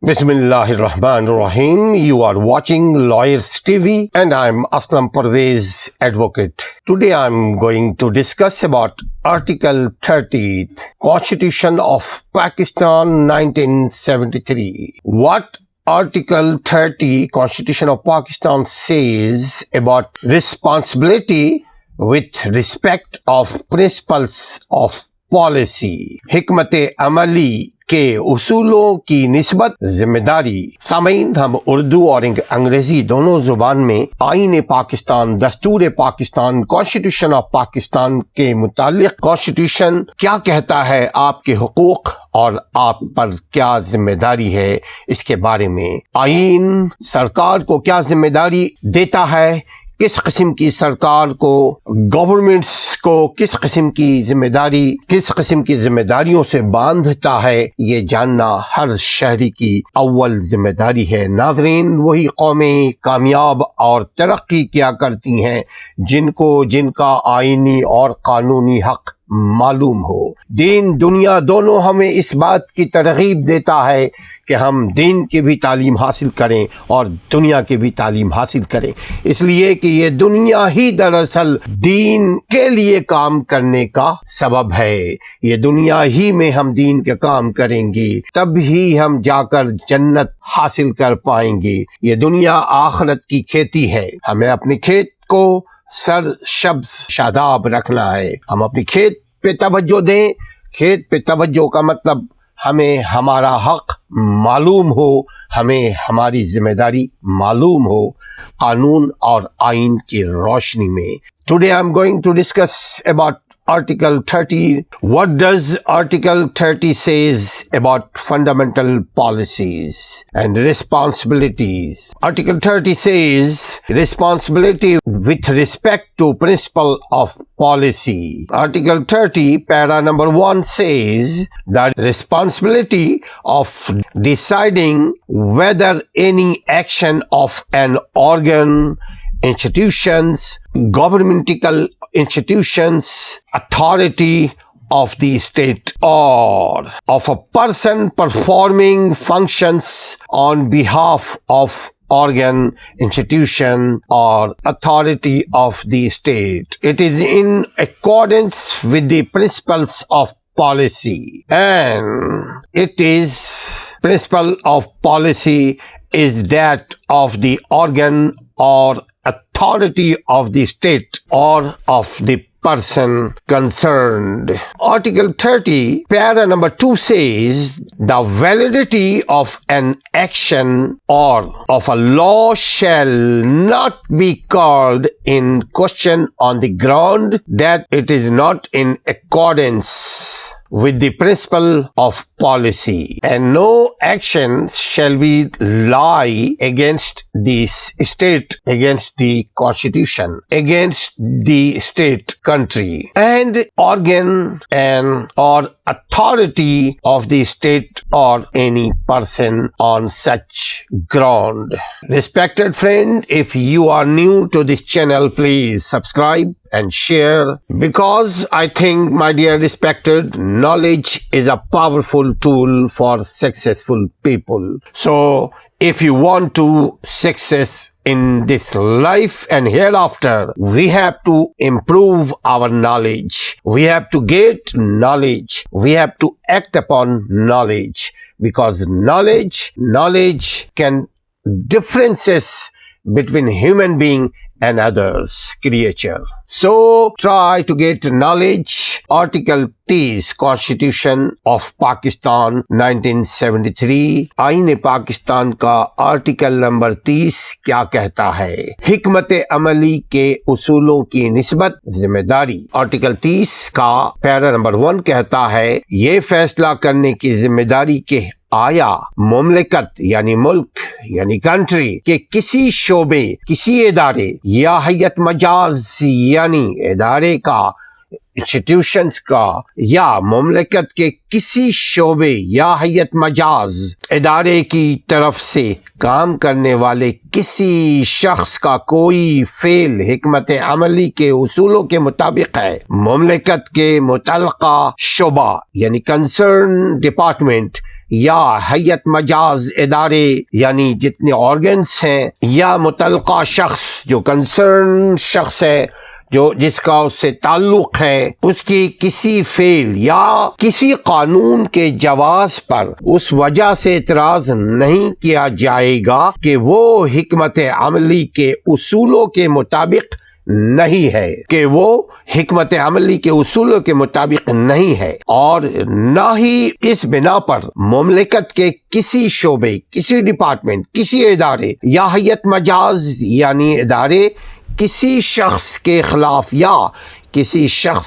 Bismillahir Rahmanir Rahim. You are watching Lawyers TV and I'm Aslam Pervez, advocate. Today I'm going to discuss about Article 30, Constitution of Pakistan 1973. What Article 30, Constitution of Pakistan says about responsibility with respect of principles of policy. حکمت عملی کے اصولوں کی نسبت ذمہ داری. سامعین، ہم اردو اور انگریزی دونوں زبان میں آئین پاکستان، دستور پاکستان، کانسٹیٹیوشن آف پاکستان کے متعلق کانسٹیٹیوشن کیا کہتا ہے، آپ کے حقوق اور آپ پر کیا ذمہ داری ہے، اس کے بارے میں. آئین سرکار کو کیا ذمہ داری دیتا ہے، کس قسم کی سرکار کو، گورنمنٹس کو کس قسم کی ذمہ داریوں سے باندھتا ہے، یہ جاننا ہر شہری کی اول ذمہ داری ہے. ناظرین، وہی قومیں کامیاب اور ترقی کیا کرتی ہیں جن کا آئینی اور قانونی حق معلوم ہو. دین دنیا دونوں ہمیں اس بات کی ترغیب دیتا ہے کہ ہم دین کی بھی تعلیم حاصل کریں اور دنیا کی بھی تعلیم حاصل کریں، اس لیے کہ یہ دنیا ہی دراصل دین کے لیے کام کرنے کا سبب ہے. یہ دنیا ہی میں ہم دین کے کام کریں گے تب ہی ہم جا کر جنت حاصل کر پائیں گے. یہ دنیا آخرت کی کھیتی ہے، ہمیں اپنے کھیت کو سر سبز شاداب رکھنا ہے. ہم اپنی کھیت پہ توجہ دیں. کھیت پہ توجہ کا مطلب ہمیں ہمارا حق معلوم ہو، ہمیں ہماری ذمہ داری معلوم ہو قانون اور آئین کی روشنی میں. Today I'm going to discuss about Article 30. What does Article 30 says about fundamental policies and responsibilities? Article 30 says responsibility with respect to principle of policy. Article 30, para number 1 says that responsibility of deciding whether any action of an organ, institutions, governmental institutions, authority of the state or of a person performing functions on behalf of organ, institution or authority of the state. It is in accordance with the principles of policy, and it is principle of policy is that of the organ or authority of the state or of the person concerned. Article 30, para number 2 says the validity of an action or of a law shall not be called in question on the ground that it is not in accordance with the principle of policy, and no action shall be lie against the state, against the constitution, against the state, country, and organ and or authority of the state or any person on such ground. Respected friend, if you are new to this channel, please subscribe and share, because I think, my dear respected, knowledge is a powerful tool for successful people. So if you want to success in this life and hereafter, we have to improve our knowledge. We have to get knowledge. We have to act upon knowledge, because knowledge can differences between human being and others creature. So try to get knowledge. Article 30, Constitution of Pakistan 1973. آئین پاکستان کا article number 30 کیا کہتا ہے؟ حکمت عملی کے اصولوں کی نسبت ذمہ داری. آرٹیکل 30 کا پیرا نمبر 1 کہتا ہے یہ فیصلہ کرنے کی ذمہ داری کہ آیا مملکت یعنی ملک یعنی کنٹری کے کسی شعبے، کسی ادارے یا ہیئت مجاز یعنی ادارے کا، انسٹیٹیوشنز کا، یا مملکت کے کسی شعبے یا ہیئت مجاز ادارے کی طرف سے کام کرنے والے کسی شخص کا کوئی فعل حکمت عملی کے اصولوں کے مطابق ہے، مملکت کے متعلقہ شعبہ یعنی کنسرن ڈپارٹمنٹ یا ہیئت مجاز ادارے یعنی جتنے آرگنس ہیں یا متعلقہ شخص جو کنسرن شخص ہے جس کا اس سے تعلق ہے، اس کی کسی فعل یا کسی قانون کے جواز پر اس وجہ سے اعتراض نہیں کیا جائے گا کہ وہ حکمت عملی کے اصولوں کے مطابق نہیں ہے اور نہ ہی اس بنا پر مملکت کے کسی شعبے، کسی ڈپارٹمنٹ، کسی ادارے یا ہیئت مجاز یعنی ادارے کسی شخص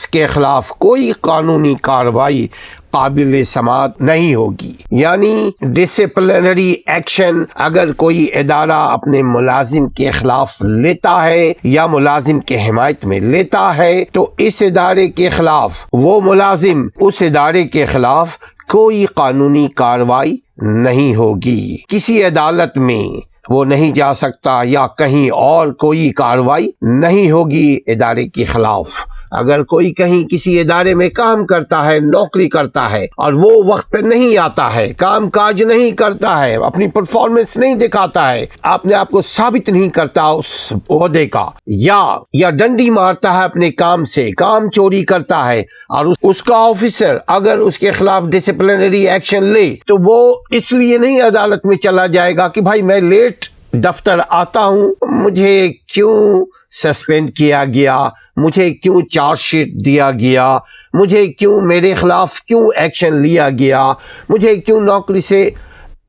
کے خلاف کوئی قانونی کارروائی قابل سماعت نہیں ہوگی۔ یعنی ڈسپلنری ایکشن اگر کوئی ادارہ اپنے ملازم کے خلاف لیتا ہے یا ملازم کے حمایت میں لیتا ہے تو اس ادارے کے خلاف وہ ملازم اس ادارے کے خلاف کوئی قانونی کارروائی نہیں ہوگی، کسی عدالت میں وہ نہیں جا سکتا یا کہیں اور کوئی کارروائی نہیں ہوگی ادارے کے خلاف۔ اگر کوئی کہیں کسی ادارے میں کام کرتا ہے، نوکری کرتا ہے اور وہ وقت پہ نہیں آتا ہے، کام کاج نہیں کرتا ہے، اپنی پرفارمنس نہیں دکھاتا ہے، اپنے آپ کو ثابت نہیں کرتا اس عہدے کا، یا ڈنڈی مارتا ہے اپنے کام سے، کام چوری کرتا ہے اور اس کا آفیسر اگر اس کے خلاف ڈسپلنری ایکشن لے تو وہ اس لیے نہیں عدالت میں چلا جائے گا کہ بھائی میں لیٹ دفتر آتا ہوں، مجھے کیوں سسپینڈ کیا گیا، مجھے کیوں چارج شیٹ دیا گیا، مجھے کیوں میرے خلاف کیوں ایکشن لیا گیا، مجھے کیوں نوکری سے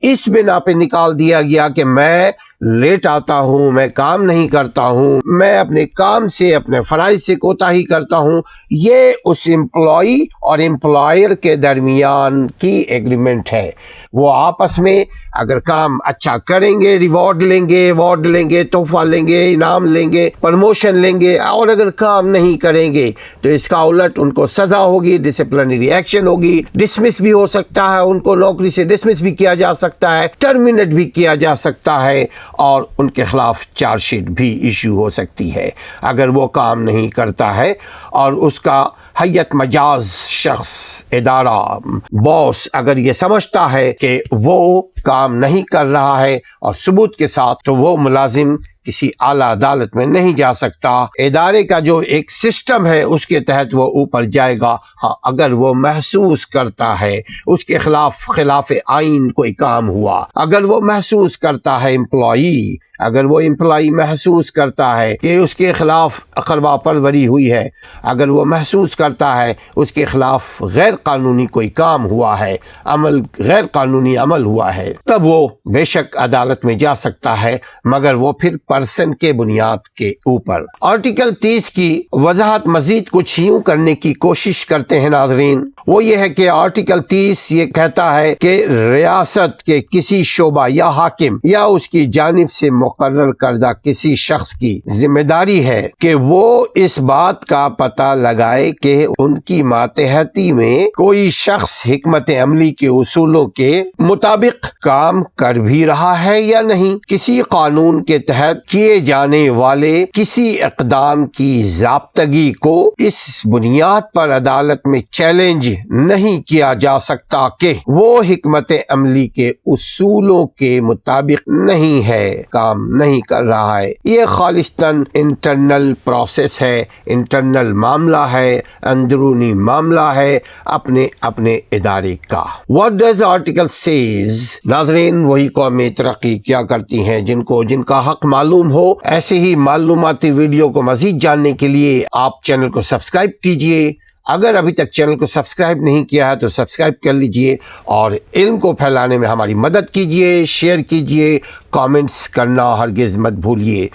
اس بنا پہ نکال دیا گیا کہ میں لیٹ آتا ہوں، میں کام نہیں کرتا ہوں، میں اپنے کام سے اپنے فرائض سے کوتاہی کرتا ہوں۔ یہ اس امپلائی اور امپلائر کے درمیان کی ایگریمنٹ ہے۔ وہ آپس میں اگر کام اچھا کریں گے ایوارڈ لیں گے، تحفہ لیں گے، انعام لیں گے، پروموشن لیں گے، اور اگر کام نہیں کریں گے تو اس کا الٹ ان کو سزا ہوگی، ڈسپلنری ایکشن ہوگی، ڈسمس بھی ہو سکتا ہے، ان کو نوکری سے ڈسمس بھی کیا جا سکتا ہے، ٹرمینیٹ بھی کیا جا سکتا ہے اور ان کے خلاف چارج شیٹ بھی ایشو ہو سکتی ہے اگر وہ کام نہیں کرتا ہے اور اس کا ہیئت مجاز شخص، ادارہ، باس اگر یہ سمجھتا ہے کہ وہ کام نہیں کر رہا ہے اور ثبوت کے ساتھ، تو وہ ملازم کسی اعلیٰ عدالت میں نہیں جا سکتا۔ ادارے کا جو ایک سسٹم ہے اس کے تحت وہ اوپر جائے گا، ہاں اگر وہ محسوس کرتا ہے اس کے خلاف آئین کوئی کام ہوا، اگر وہ محسوس کرتا ہے اگر وہ امپلائی محسوس کرتا ہے کہ اس کے خلاف اقربا پروری ہوئی ہے، اگر وہ محسوس کرتا ہے اس کے خلاف غیر قانونی کوئی کام ہوا ہے، غیر قانونی عمل ہوا ہے، تب وہ بے شک عدالت میں جا سکتا ہے، مگر وہ پھر پرسن کے بنیاد کے اوپر۔ آرٹیکل 30 کی وضاحت مزید کچھ یوں کرنے کی کوشش کرتے ہیں ناظرین۔ وہ یہ ہے کہ آرٹیکل 30 یہ کہتا ہے کہ ریاست کے کسی شعبہ یا حاکم یا اس کی جانب سے مقرر کردہ کسی شخص کی ذمہ داری ہے کہ وہ اس بات کا پتہ لگائے کہ ان کی ماتحتی میں کوئی شخص حکمت عملی کے اصولوں کے مطابق کام کر بھی رہا ہے یا نہیں۔ کسی قانون کے تحت کیے جانے والے کسی اقدام کی ضابطگی کو اس بنیاد پر عدالت میں چیلنج نہیں کیا جا سکتا کہ وہ حکمت عملی کے اصولوں کے مطابق نہیں ہے، کام نہیں کر رہا ہے۔ یہ خالصتاً انٹرنل پروسیس ہے، انٹرنل معاملہ ہے، اندرونی معاملہ ہے اپنے ادارے کا۔ What does article says؟ ناظرین، وہی قومیں ترقی کیا کرتی ہیں جن کا حق معلوم ہو۔ ایسے ہی معلوماتی ویڈیو کو مزید جاننے کے لیے آپ چینل کو سبسکرائب کیجئے۔ اگر ابھی تک چینل کو سبسکرائب نہیں کیا ہے تو سبسکرائب کر لیجئے اور علم کو پھیلانے میں ہماری مدد کیجئے، شیئر کیجئے، کامنٹس کرنا ہرگز مت بھولیے۔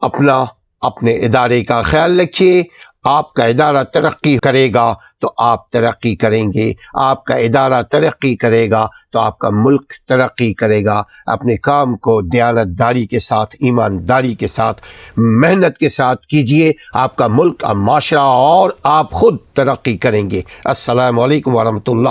اپنے ادارے کا خیال رکھیے۔ آپ کا ادارہ ترقی کرے گا تو آپ ترقی کریں گے، آپ کا ادارہ ترقی کرے گا تو آپ کا ملک ترقی کرے گا۔ اپنے کام کو دیانتداری کے ساتھ، ایمانداری کے ساتھ، محنت کے ساتھ کیجئے، آپ کا ملک، معاشرہ اور آپ خود ترقی کریں گے۔ السلام علیکم ورحمۃ اللہ۔